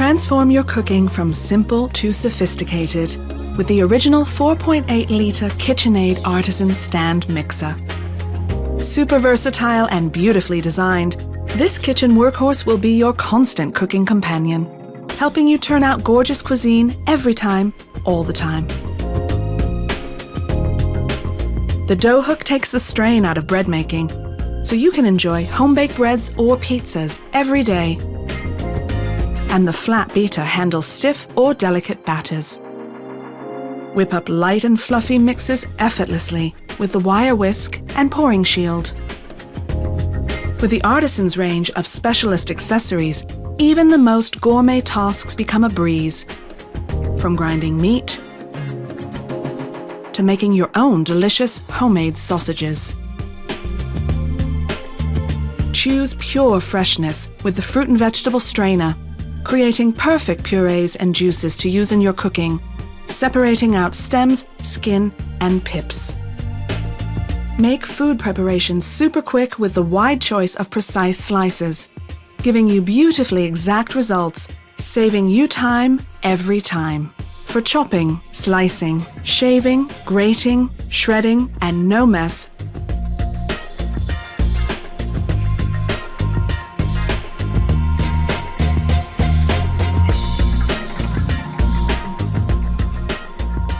Transform your cooking from simple to sophisticated with the original 4.8-litre KitchenAid Artisan Stand Mixer. Super versatile and beautifully designed, this kitchen workhorse will be your constant cooking companion, helping you turn out gorgeous cuisine every time, all the time. The dough hook takes the strain out of bread making, so you can enjoy home-baked breads or pizzas every day. And the flat beater handles stiff or delicate batters. Whip up light and fluffy mixes effortlessly with the wire whisk and pouring shield. With the Artisan's range of specialist accessories, even the most gourmet tasks become a breeze. From grinding meat to making your own delicious homemade sausages. Choose pure freshness with the fruit and vegetable strainer, creating perfect purees and juices to use in your cooking, separating out stems, skin, and pips. Make food preparation super quick with the wide choice of precise slices, giving you beautifully exact results, saving you time every time. For chopping, slicing, shaving, grating, shredding, and no mess,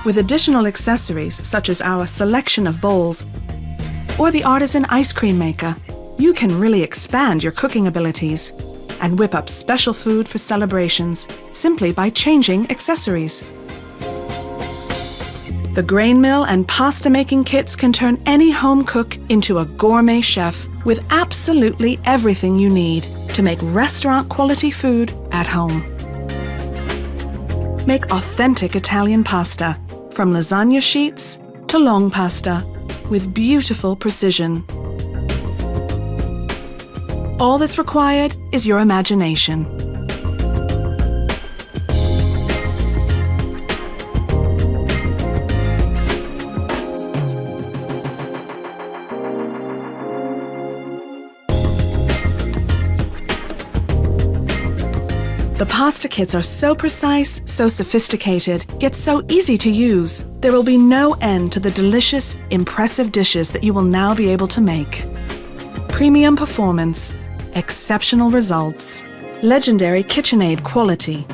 with additional accessories such as our selection of bowls or the Artisan ice cream maker, you can really expand your cooking abilities and whip up special food for celebrations simply by changing accessories. The grain mill and pasta making kits can turn any home cook into a gourmet chef with absolutely everything you need to make restaurant quality food at home. Make authentic Italian pasta, from lasagna sheets to long pasta, with beautiful precision. All that's required is your imagination. The pasta kits are so precise, so sophisticated, yet so easy to use. There will be no end to the delicious, impressive dishes that you will now be able to make. Premium performance, exceptional results, legendary KitchenAid quality,